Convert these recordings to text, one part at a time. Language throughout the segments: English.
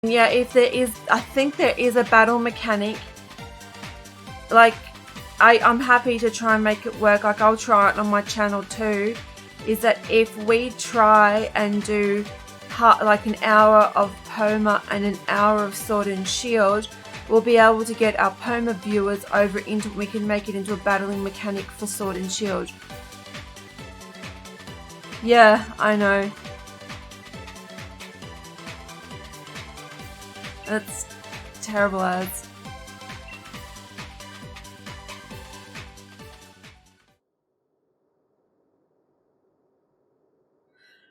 Yeah, if there is, I think there is a battle mechanic. Like, I'm happy to try and make it work. Like, I'll try it on my channel too. Is that if we try and do like an hour of Poma and an hour of Sword and Shield, we'll be able to get our Poma viewers over into, we can make it into a battling mechanic for Sword and Shield. Yeah, I know. That's terrible ads.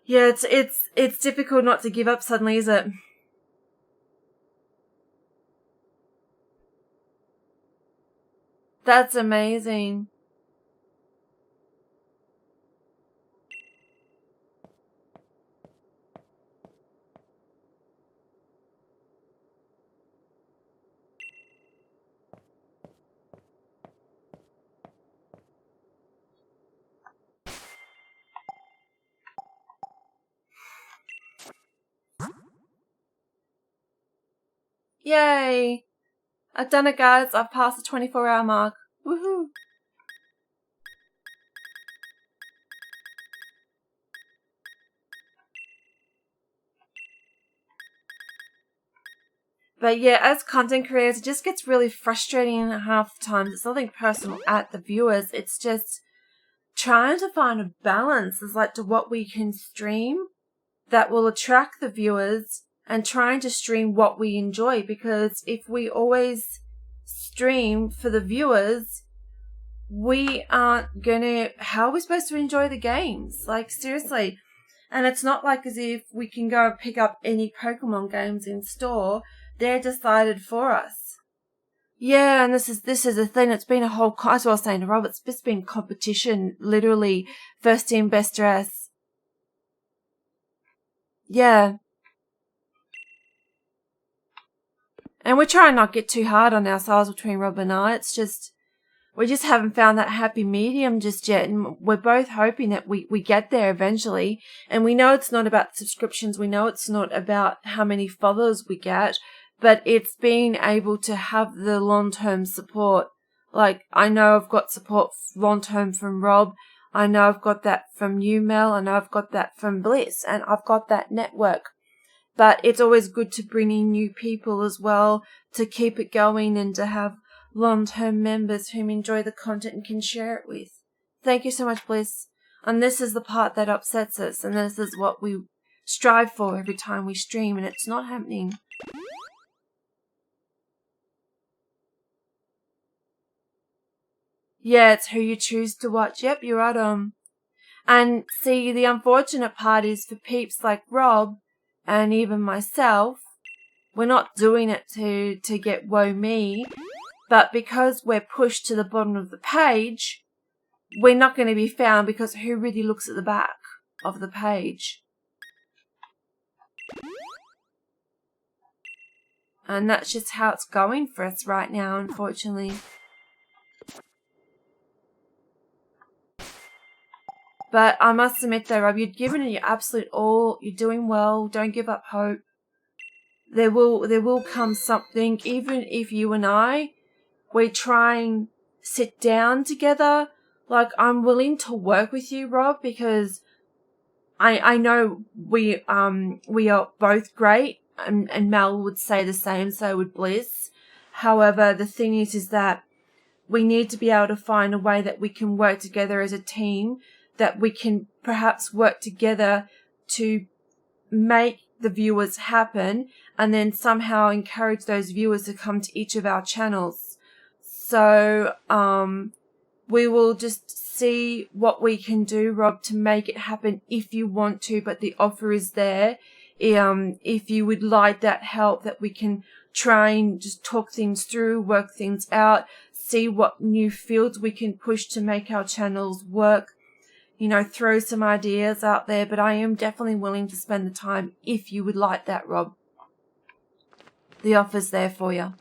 Yeah, it's difficult not to give up suddenly, is it? That's amazing. Yay! I've done it, guys. I've passed the 24-hour mark. Woohoo! But yeah, as content creators, it just gets really frustrating half the times. It's nothing personal at the viewers. It's just trying to find a balance as like to what we can stream that will attract the viewers and trying to stream what we enjoy. Because if we always stream for the viewers, we aren't gonna, how are we supposed to enjoy the games? Like, seriously. And it's not like as if we can go and pick up any Pokemon games in store. They're decided for us. Yeah, and this is the thing. It's been a whole, as I was saying to Rob, it's just been competition, literally first team, best dress. Yeah. And we're trying not to get too hard on ourselves between Rob and I. It's just, we just haven't found that happy medium just yet. And we're both hoping that we get there eventually. And we know it's not about subscriptions. We know it's not about how many followers we get. But it's being able to have the long-term support. Like, I know I've got support long-term from Rob. I know I've got that from you, Mel. I know I've got that from Bliss. And I've got that network. But it's always good to bring in new people as well to keep it going and to have long-term members who enjoy the content and can share it with. Thank you so much, Bliss. And this is the part that upsets us. And this is what we strive for every time we stream. And it's not happening. Yeah, it's who you choose to watch. Yep, you're right. And see, the unfortunate part is for peeps like Rob and even myself, we're not doing it to get woe me, but because we're pushed to the bottom of the page, we're not going to be found because who really looks at the back of the page? And that's just how it's going for us right now, unfortunately. But I must admit though, Rob, you've given it your absolute all. You're doing well. Don't give up hope. There will come something, even if you and we try and sit down together. Like, I'm willing to work with you, Rob, because I know we are both great, and Mel would say the same, so would Bliss. However, the thing is that we need to be able to find a way that we can work together as a team, that we can perhaps work together to make the viewers happen and then somehow encourage those viewers to come to each of our channels. So, we will just see what we can do, Rob, to make it happen if you want to, but the offer is there. If you would like that help, that we can try and just talk things through, work things out, see what new fields we can push to make our channels work, throw some ideas out there. But I am definitely willing to spend the time if you would like that, Rob. The offer's there for you.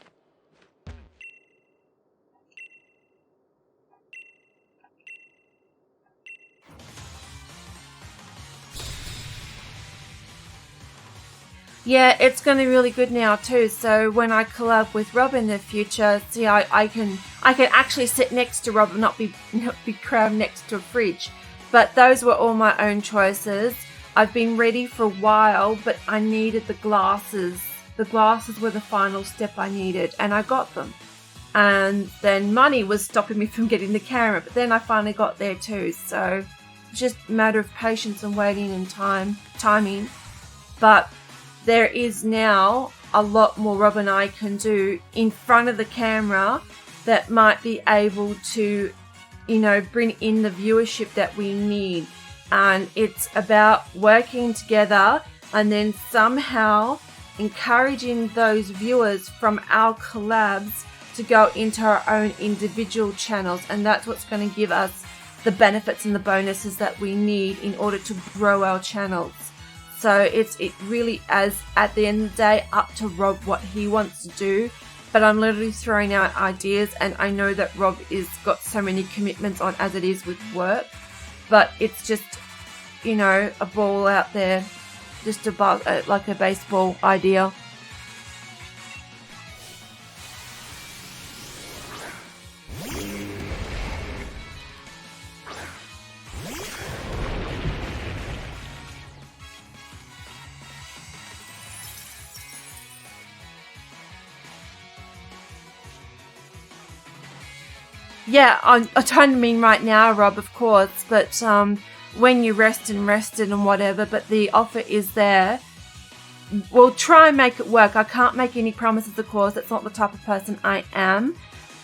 Yeah, it's going to be really good now too. So when I collab with Rob in the future, see, I can actually sit next to Rob and not be crammed next to a fridge. But those were all my own choices. I've been ready for a while, but I needed the glasses. The glasses were the final step I needed, and I got them. And then money was stopping me from getting the camera, but then I finally got there too. So it's just a matter of patience and waiting and timing. But there is now a lot more Rob and I can do in front of the camera that might be able to, bring in the viewership that we need. And it's about working together and then somehow encouraging those viewers from our collabs to go into our own individual channels. And that's what's going to give us the benefits and the bonuses that we need in order to grow our channels. So it really is, at the end of the day, up to Rob what he wants to do. But I'm literally throwing out ideas, and I know that Rob is got so many commitments on as it is with work. But it's just, a ball out there, just like a baseball idea. Yeah, I don't mean right now, Rob, of course, but when you rested and whatever, but the offer is there. We'll try and make it work. I can't make any promises, of course. That's not the type of person I am.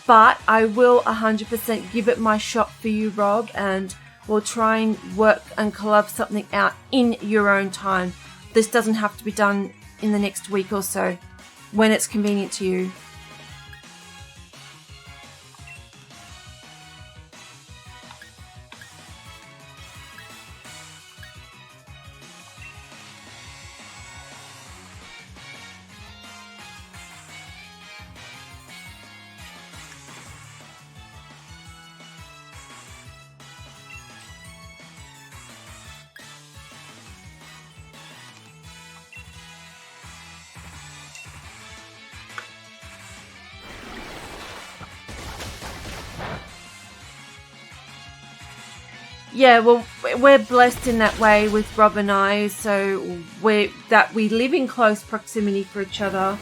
But I will 100% give it my shot for you, Rob, and we'll try and work and collab something out in your own time. This doesn't have to be done in the next week or so, when it's convenient to you. Yeah, well, we're blessed in that way with Rob and I, so we live in close proximity for each other,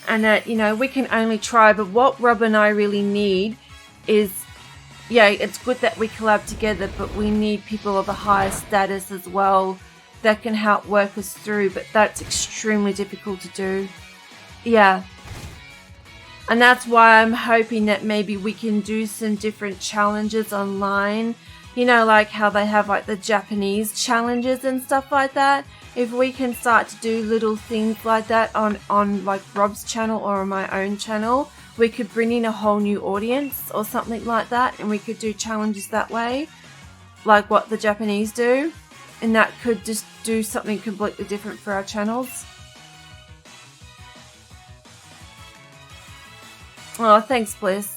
and that, we can only try. But what Rob and I really need is, it's good that we collab together, but we need people of a higher status as well that can help work us through, but that's extremely difficult to do. Yeah. And that's why I'm hoping that maybe we can do some different challenges online. Like how they have like the Japanese challenges and stuff like that. If we can start to do little things like that on like Rob's channel or on my own channel, we could bring in a whole new audience or something like that, and we could do challenges that way, like what the Japanese do, and that could just do something completely different for our channels. Oh, thanks, Bliss.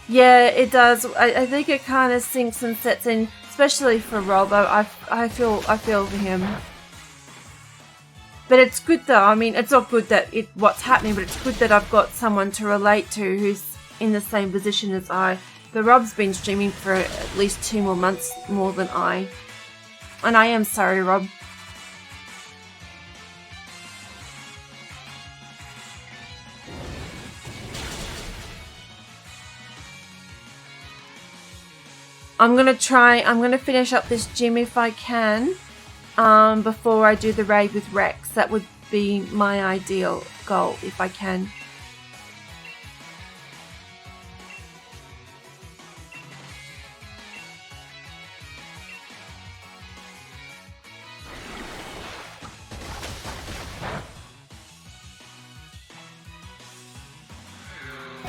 Yeah, it does. I think it kind of sinks and sets in, especially for Rob. I feel for him. But it's good though. I mean, it's not good that what's happening, but it's good that I've got someone to relate to who's in the same position as I. But Rob's been streaming for at least 2 more months more than I. And I am sorry, Rob. I'm going to finish up this gym if I can, before I do the raid with Rex. That would be my ideal goal, if I can.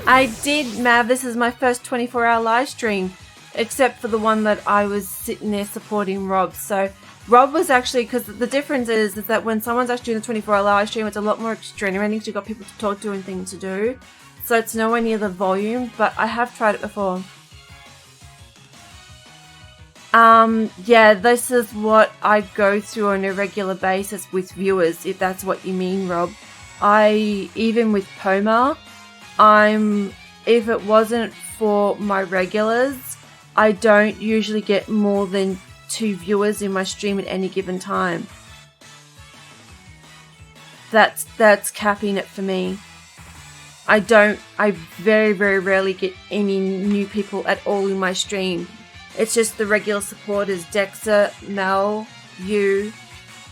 I did, Mav. This is my first 24-hour live stream. Except for the one that I was sitting there supporting Rob. So Rob was actually, because the difference is that when someone's actually doing a 24-hour live stream, it's a lot more extenuating because you've got people to talk to and things to do. So it's nowhere near the volume, but I have tried it before. Yeah, this is what I go through on a regular basis with viewers, if that's what you mean, Rob. Even with Poma, if it wasn't for my regulars, I don't usually get more than 2 viewers in my stream at any given time. That's capping it for me. I very, very rarely get any new people at all in my stream. It's just the regular supporters, Dexter, Mel, you,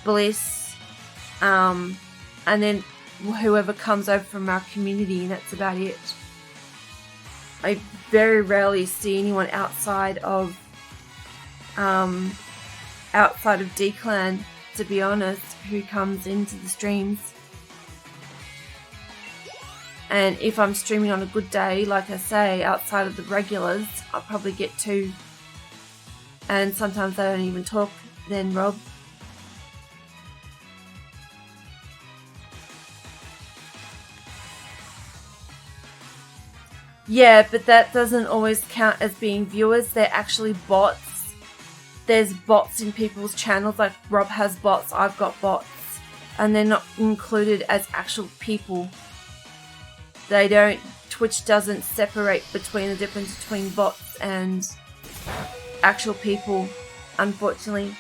Bliss, and then whoever comes over from our community, and that's about it. I very rarely see anyone outside of D-Clan, to be honest, who comes into the streams. And if I'm streaming on a good day, like I say, outside of the regulars, I'll probably get 2. And sometimes I don't even talk then, Rob. Yeah, but that doesn't always count as being viewers. They're actually bots. There's bots in people's channels, like Rob has bots, I've got bots. And they're not included as actual people. Twitch doesn't separate between the difference between bots and actual people, unfortunately.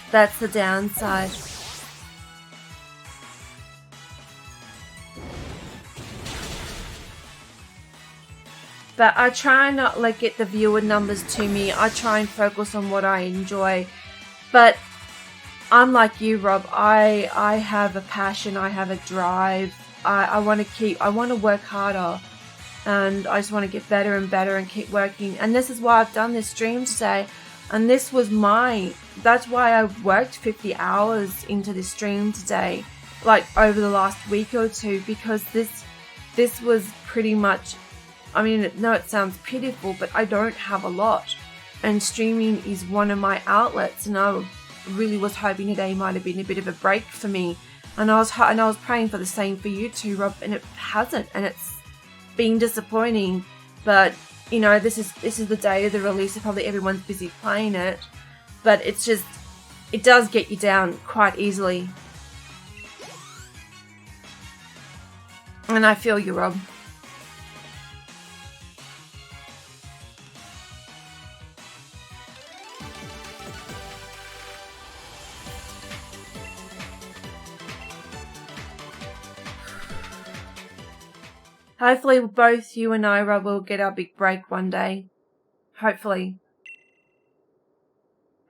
That's the downside. But I try not get the viewer numbers to me. I try and focus on what I enjoy. But unlike you, Rob, I have a passion, I have a drive. I want to work harder. And I just want to get better and better and keep working. And this is why I've done this stream today. And that's why I worked 50 hours into this stream today, over the last week or 2, because this was pretty much, I mean, no, it sounds pitiful, but I don't have a lot. And streaming is one of my outlets, and I really was hoping today might have been a bit of a break for me. And I was praying for the same for you too, Rob, and it hasn't, and it's been disappointing. But this is the day of the release, so probably everyone's busy playing it, but it does get you down quite easily. And I feel you, Rob. Hopefully both you and I, Rob, will get our big break one day. Hopefully.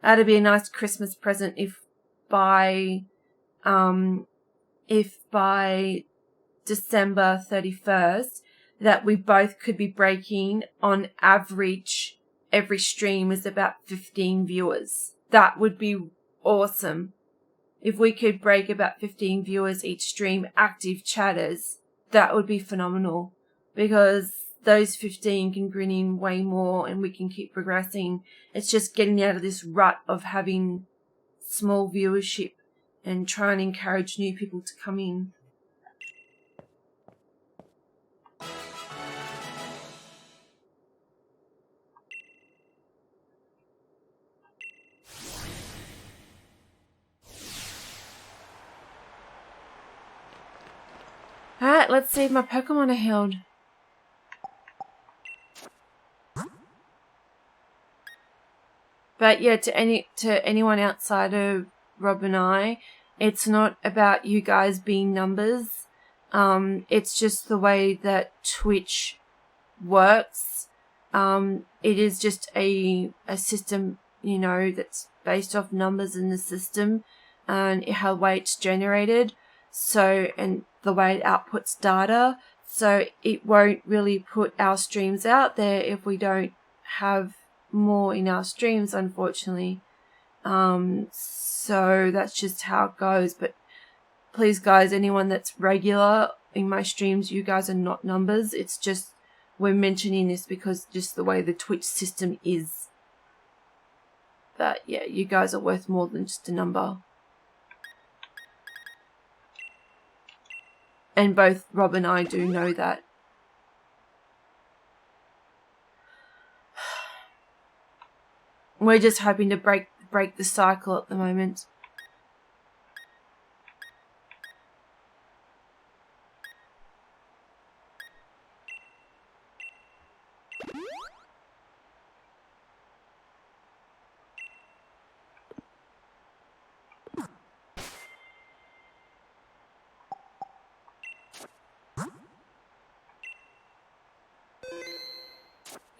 That'd be a nice Christmas present if by December 31st that we both could be breaking, on average, every stream is about 15 viewers. That would be awesome. If we could break about 15 viewers each stream, active chatters, that would be phenomenal, because those 15 can bring in way more and we can keep progressing. It's just getting out of this rut of having small viewership and trying to encourage new people to come in. Alright, let's see if my Pokemon are healed. But yeah, to anyone outside of Rob and I, it's not about you guys being numbers. It's just the way that Twitch works. It is just a system, that's based off numbers in the system and how way it's generated. So, and the way it outputs data. So it won't really put our streams out there if we don't have more in our streams, unfortunately. So that's just how it goes. But please, guys, anyone that's regular in my streams, you guys are not numbers. It's just, we're mentioning this because just the way the Twitch system is. But yeah, you guys are worth more than just a number. And both Rob and I do know that. we're just hoping to break the cycle at the moment.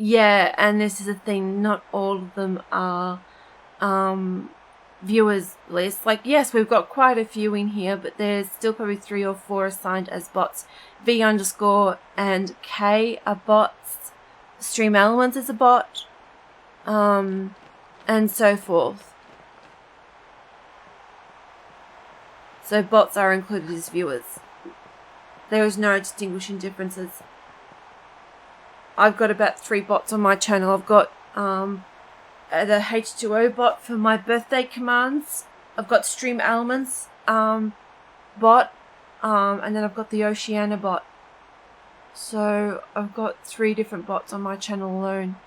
Yeah, and this is the thing, not all of them are viewers list. Like, yes, we've got quite a few in here, but there's still probably 3 or 4 assigned as bots. V_ and K are bots. Stream Elements is a bot. And so forth. So bots are included as viewers. There is no distinguishing differences. I've got about 3 bots on my channel. I've got the H2O bot for my birthday commands. I've got Stream Elements bot, and then I've got the Oceania bot. So I've got 3 different bots on my channel alone.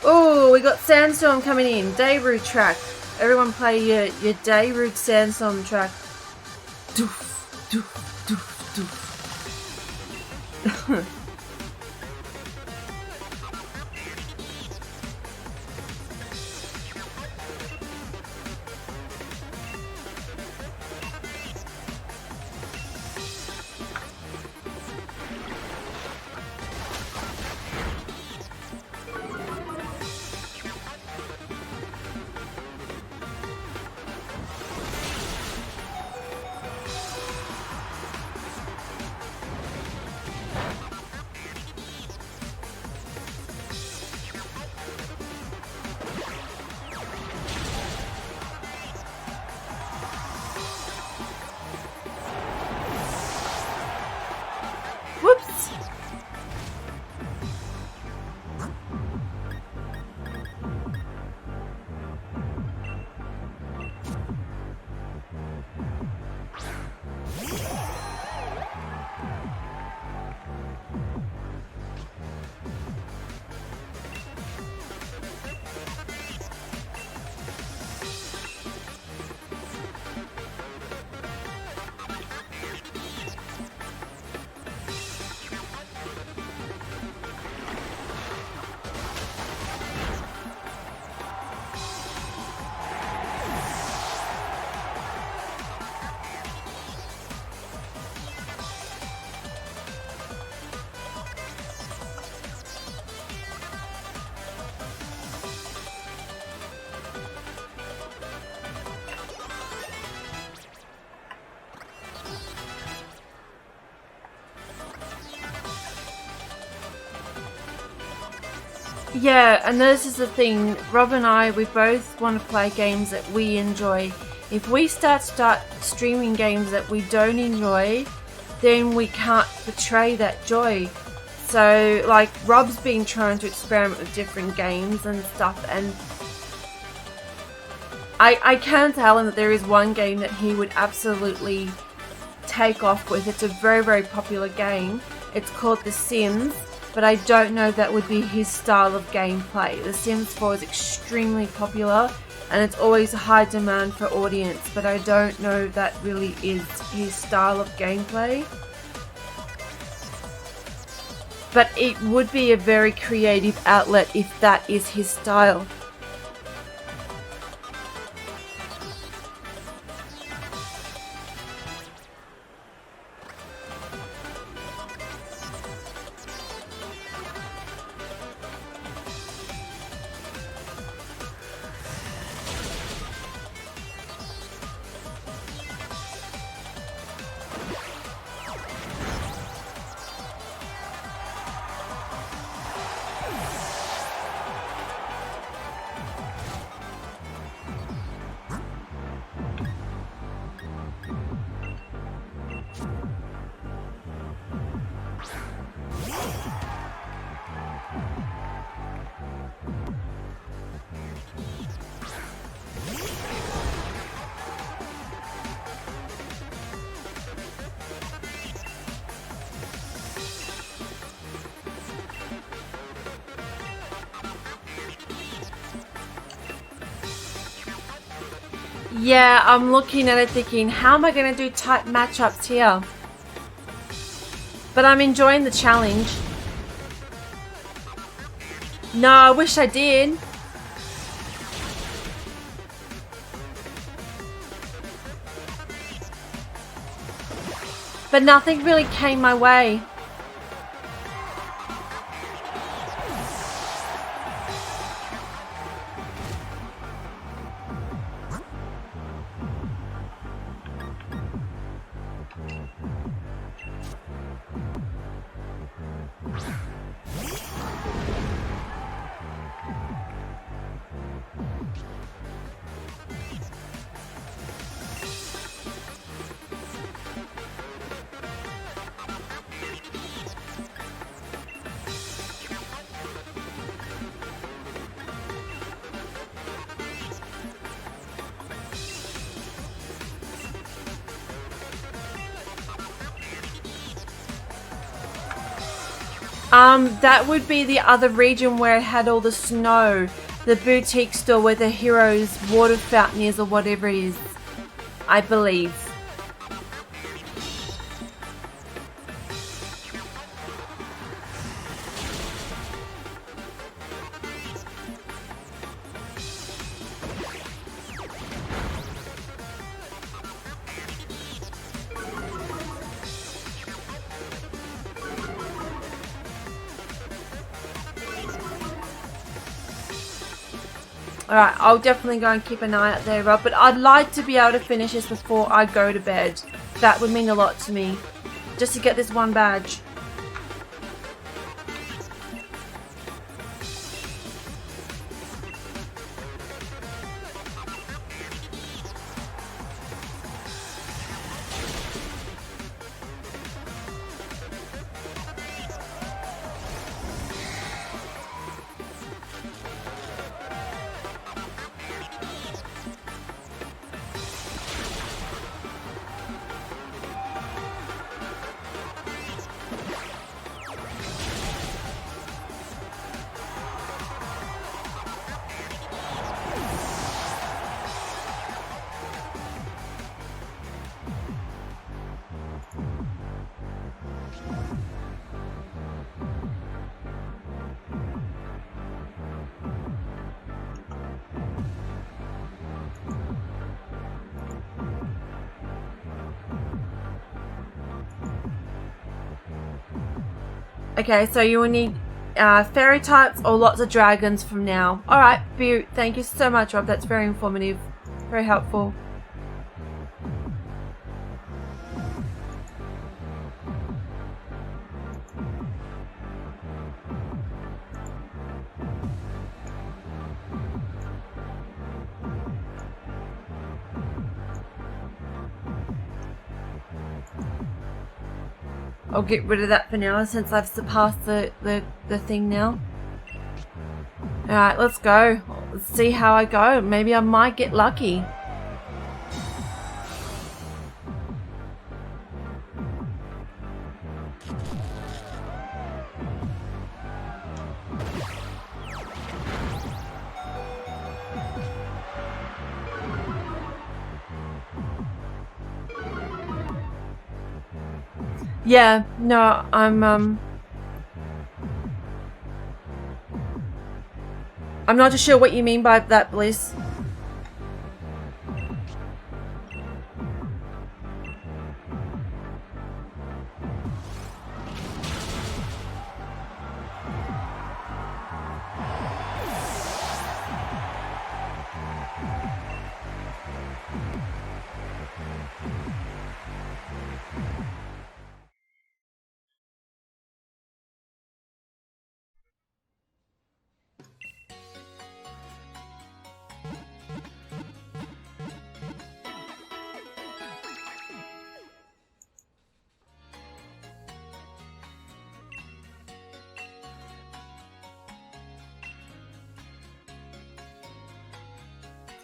Oh, we got Sandstorm coming in. Darude track. Everyone play your Darude Sandstorm track. Doof, doof, doof, doof. Whoops. Yeah, and this is the thing, Rob and I, we both want to play games that we enjoy. If we start streaming games that we don't enjoy, then we can't portray that joy. So, like, Rob's been trying to experiment with different games and stuff, and I can tell him that there is one game that he would absolutely take off with. It's a very, very popular game. It's called The Sims. But I don't know if that would be his style of gameplay. The Sims 4 is extremely popular and it's always a high demand for audience, but I don't know if that really is his style of gameplay. But it would be a very creative outlet if that is his style. Yeah, I'm looking at it thinking, how am I going to do type matchups here? But I'm enjoying the challenge. No, I wish I did. But nothing really came my way. That would be the other region where it had all the snow. The boutique store where the hero's water fountain is, or whatever it is, I believe. Alright, I'll definitely go and keep an eye out there, Rob. But I'd like to be able to finish this before I go to bed. That would mean a lot to me. Just to get this one badge. Okay, so you will need fairy types or lots of dragons from now. Alright, Butte, thank you so much, Rob. That's very informative. Very helpful. I'll get rid of that for now since I've surpassed the thing now. Alright, let's go. Let's see how I go. Maybe I might get lucky. Yeah, no, I'm not too sure what you mean by that, Bliss.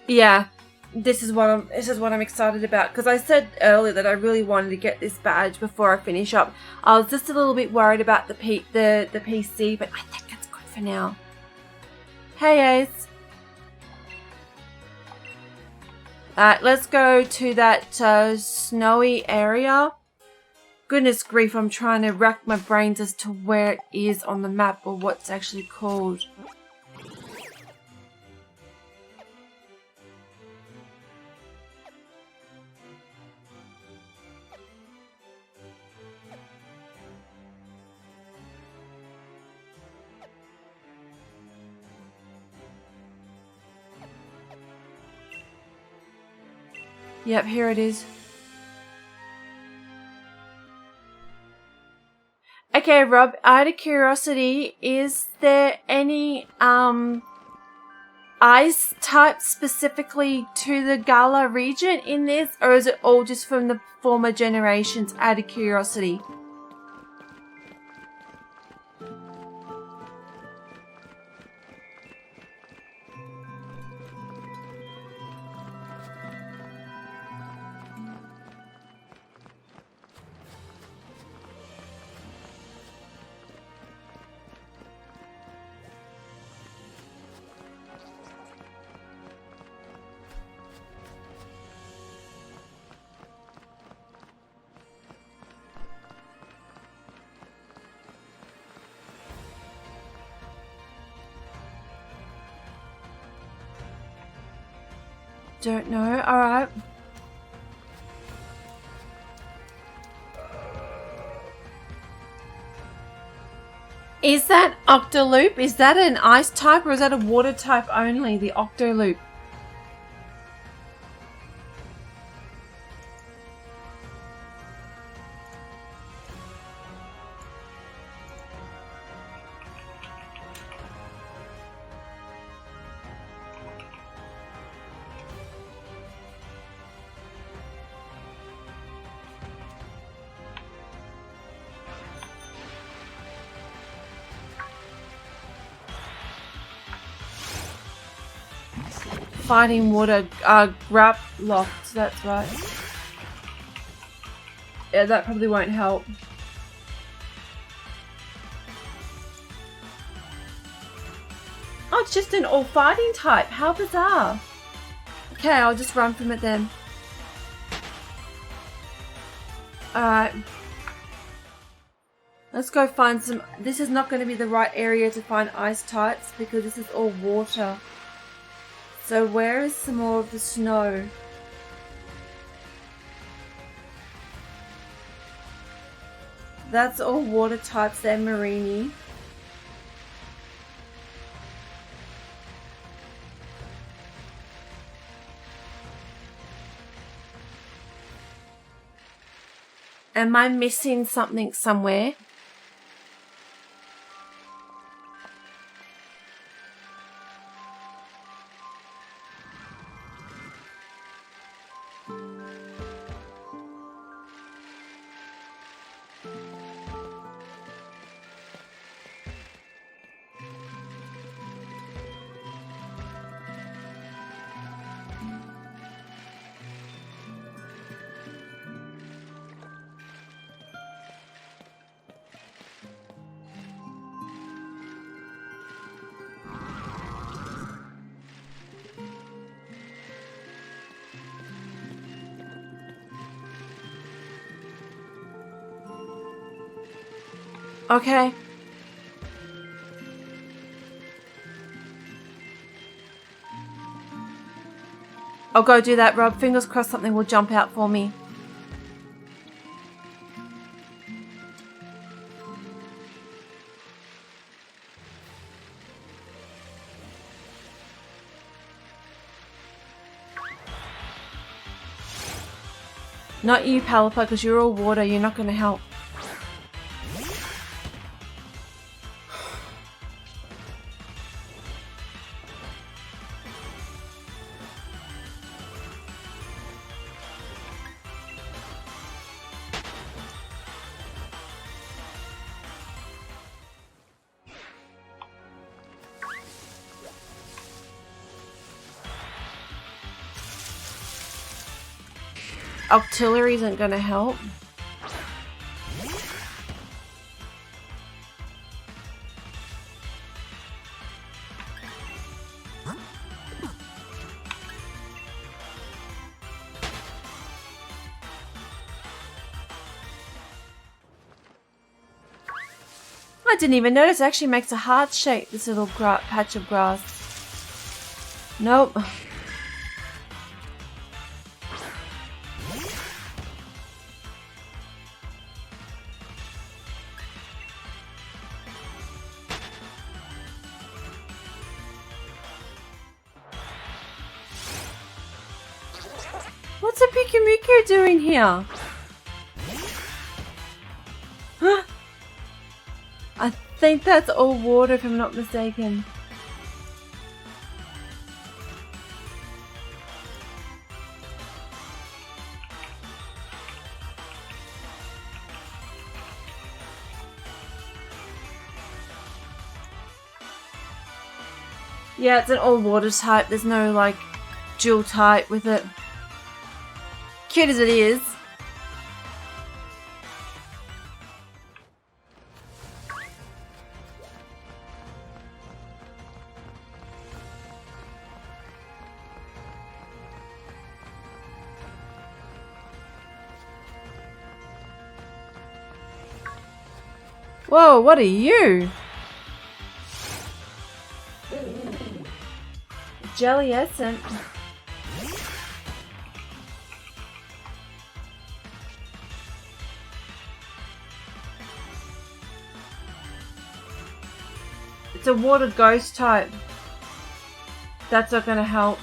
Yeah, this is what I'm excited about, because I said earlier that I really wanted to get this badge before I finish up. I was just a little bit worried about the PC, but I think it's good for now. Hey, Ace. Alright, let's go to that snowy area. Goodness grief, I'm trying to rack my brains as to where it is on the map or what's actually called. Yep, here it is. Okay, Rob, out of curiosity, is there any ice type specifically to the Gala region in this, or is it all just from the former generations out of curiosity? Don't know. Alright. Is that Octoloop? Is that an ice type or is that a water type only, the Octoloop? Fighting water, grab locked, that's right. Yeah, that probably won't help. Oh, it's just an all fighting type. How bizarre. Okay, I'll just run from it then. Alright. Let's go find some... This is not going to be the right area to find ice types because this is all water. So where is some more of the snow? That's all water types there, Marini. Am I missing something somewhere? Okay. I'll go do that, Rob. Fingers crossed something will jump out for me. Not you, Palipa, because you're all water. You're not going to help. Octillery isn't going to help. I didn't even notice. It actually makes a heart shape, this little patch of grass. Nope. What's a Pikamiku doing here? I think that's all water if I'm not mistaken. Yeah, it's an all water type. There's no like dual type with it. Cute as it is. Whoa, what are you? Jelly essence. It's a water ghost type. That's not gonna help.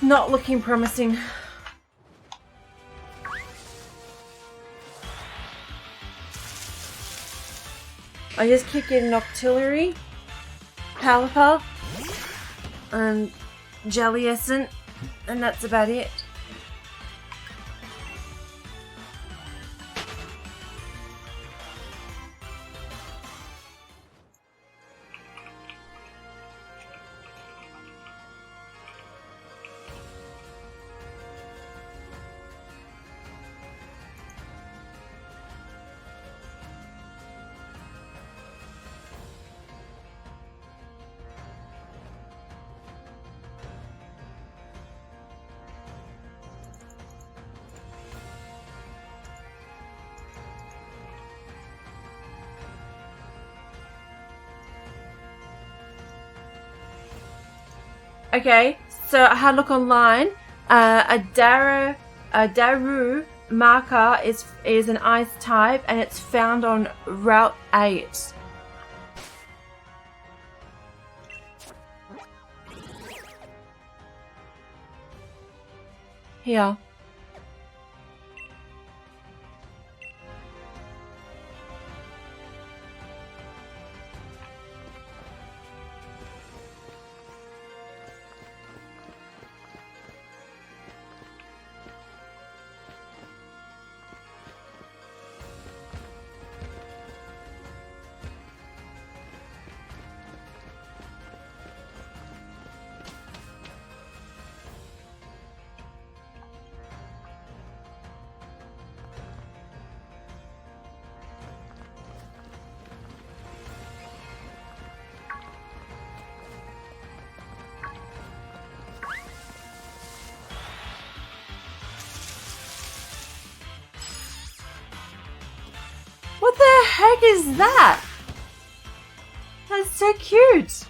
Not looking promising. I just keep getting Octillery, Powerpuff, and Jelly Essence, and that's about it. Okay, so I had a look online. A Daru marker is an ice type, and it's found on Route 8. Here. What the heck is that? That's so cute.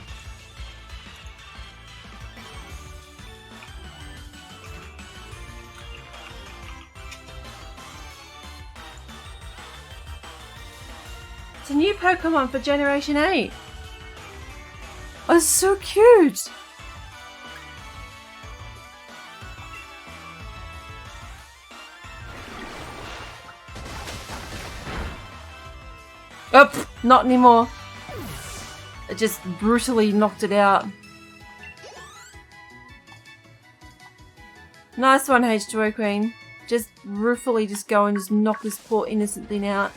It's a new Pokemon for Generation 8. Oh, it's so cute. Oh, not anymore. It just brutally knocked it out. Nice one, H2O Queen. Just ruefully just go and just knock this poor innocent thing out.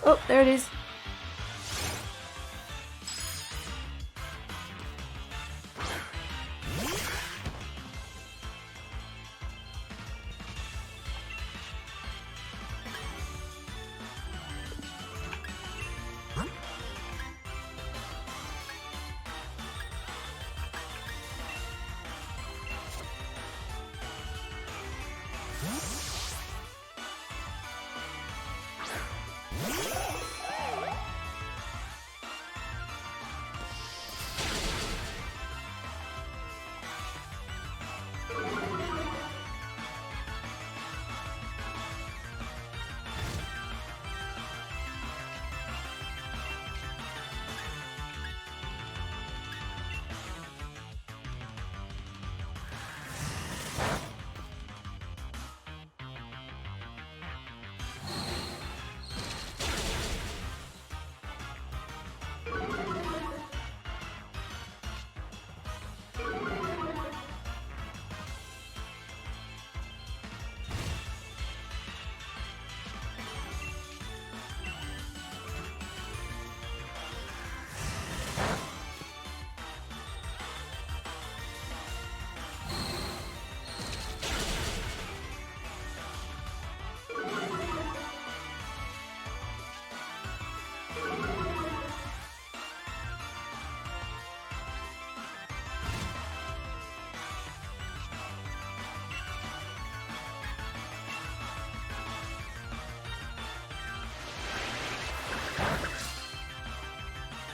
Oh, there it is.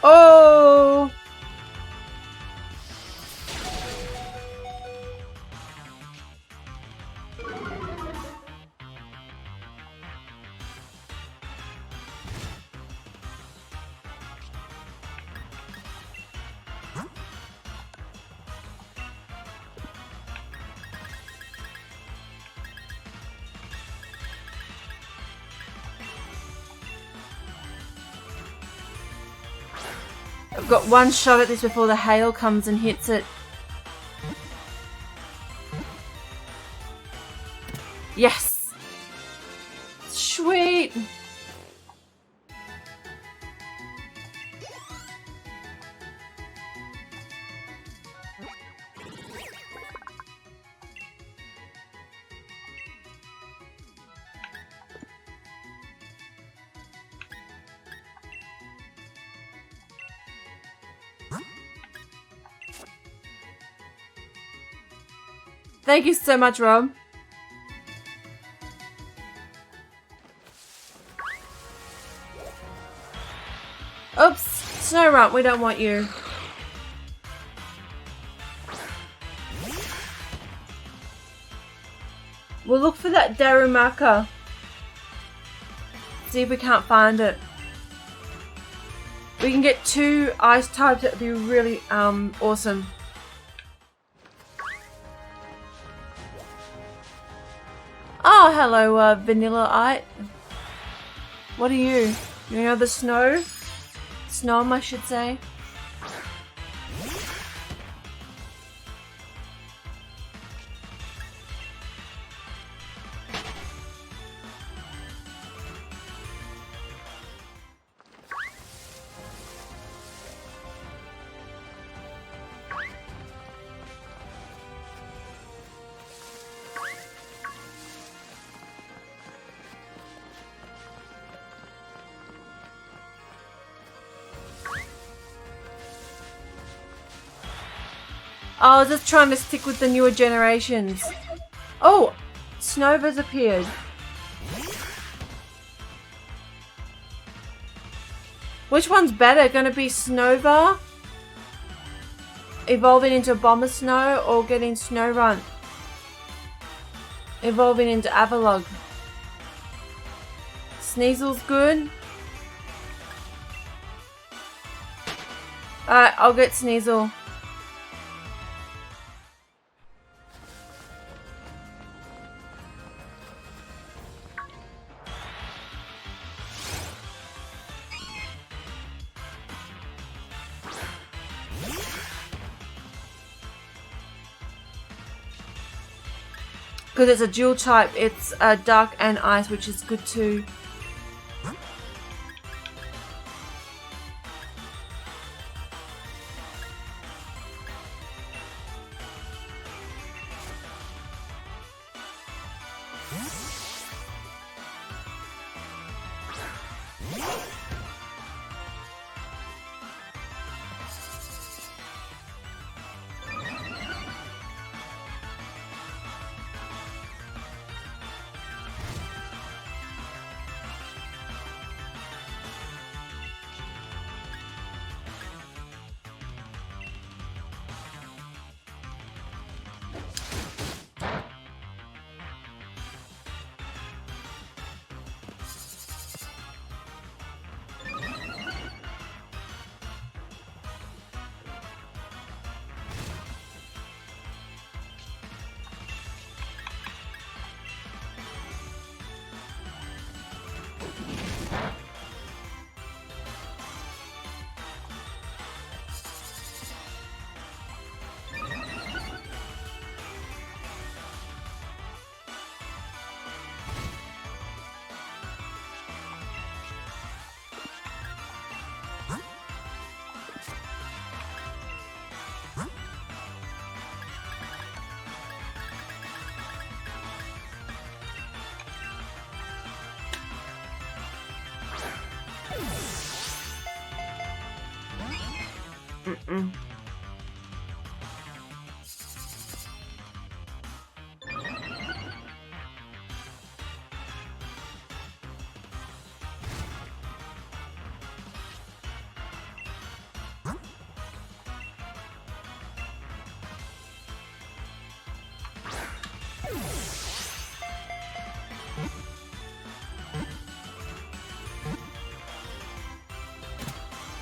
Oh! I've got one shot at this before the hail comes and hits it. Yes! sweet. Thank you so much, Rob. Oops, Snowrunt, we don't want you. We'll look for that Darumaka. See if we can't find it. We can get 2 ice types, that would be really awesome. Oh, hello, Vanilla-ite. What are you? You know the snow? Snom, I should say. Oh, just trying to stick with the newer generations. Oh, Snova's appeared. Which one's better? Gonna be Snova evolving into Bomber Snow, or getting Snowrunt evolving into Avalog? Sneasel's good. Alright, I'll get Sneasel. Because it's a dual type, it's dark and ice, which is good too.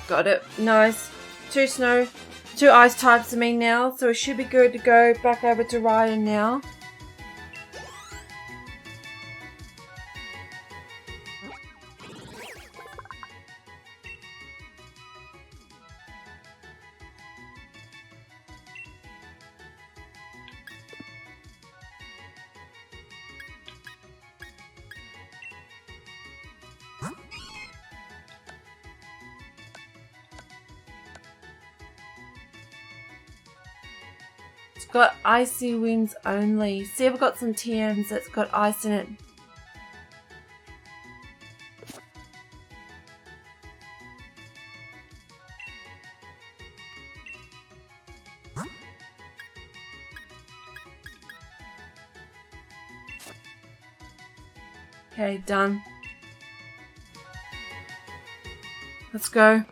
Got it. Nice. 2 snow, 2 ice types to me now, so it should be good to go back over to Ryan now. It's got icy winds only. See, I've got some TMs that's got ice in it. Okay, done. Let's go.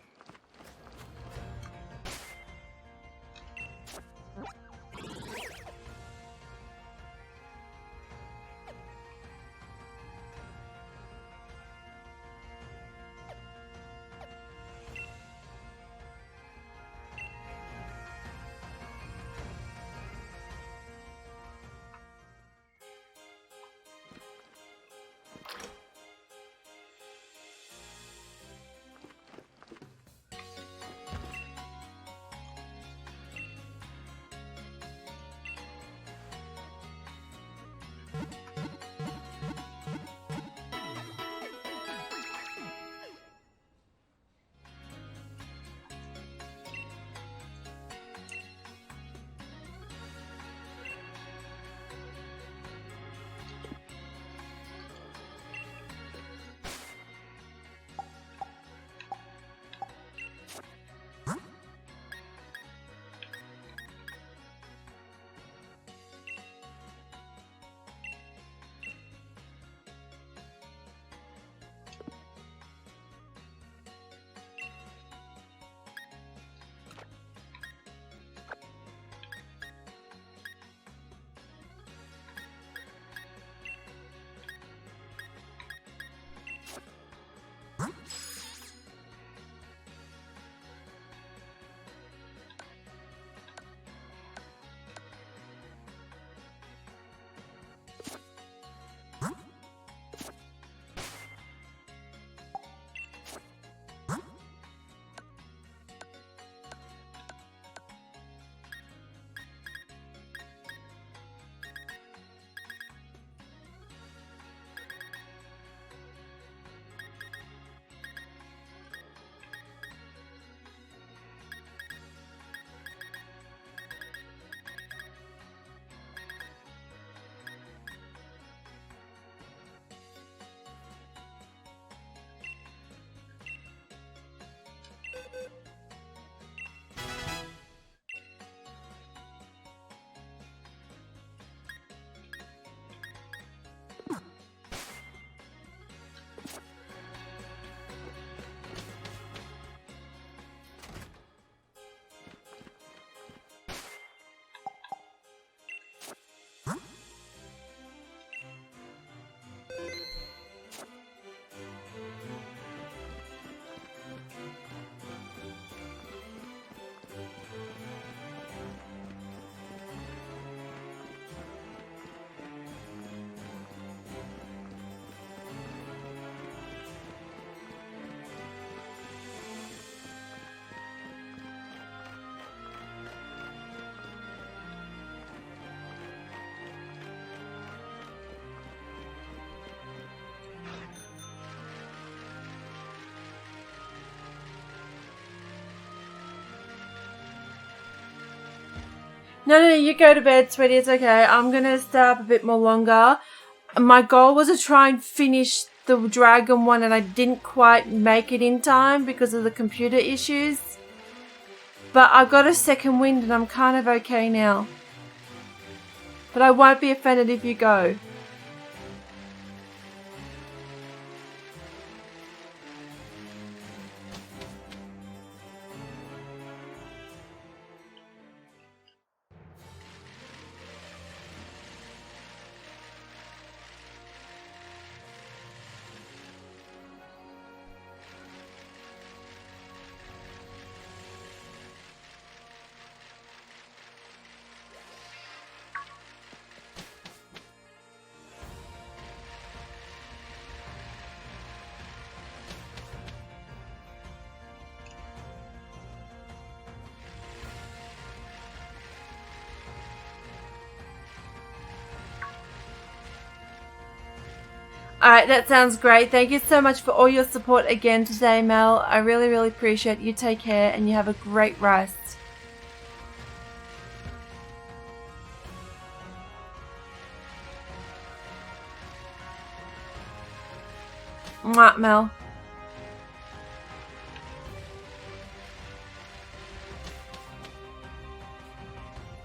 No, you go to bed, sweetie. It's okay. I'm going to stay up a bit more longer. My goal was to try and finish the dragon one, and I didn't quite make it in time because of the computer issues. But I got a second wind, and I'm kind of okay now. But I won't be offended if you go. Alright, that sounds great. Thank you so much for all your support again today, Mel. I really, really appreciate it. You take care and you have a great rest. Mwah, Mel.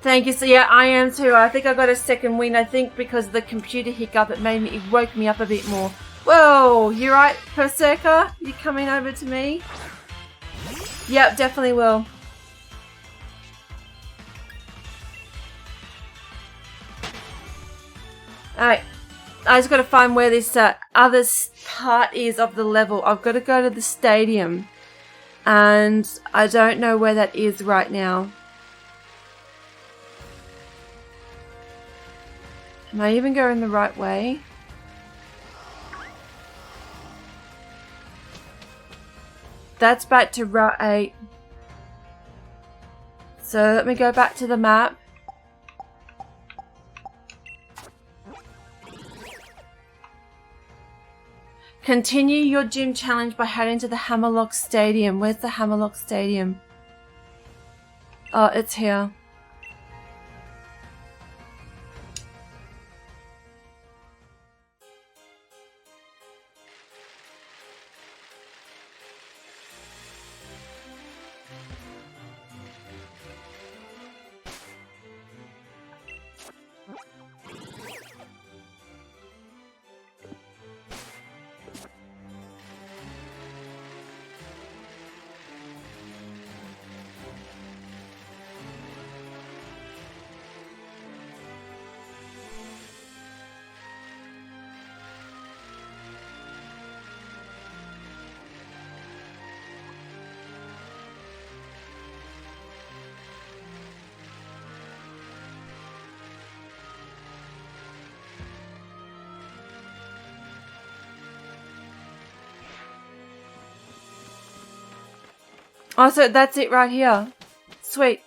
Thank you. So yeah, I am too. I think I got a second wind. I think because of the computer hiccup, it woke me up a bit more. Whoa, you right, Berserker? You coming over to me? Yep, definitely will. Alright, I just got to find where this other part is of the level. I've got to go to the stadium, and I don't know where that is right now. Am I even going the right way? That's back to Route 8. So let me go back to the map. Continue your gym challenge by heading to the Hammerlock Stadium. Where's the Hammerlock Stadium? Oh, it's here. Oh, so that's it right here. Sweet.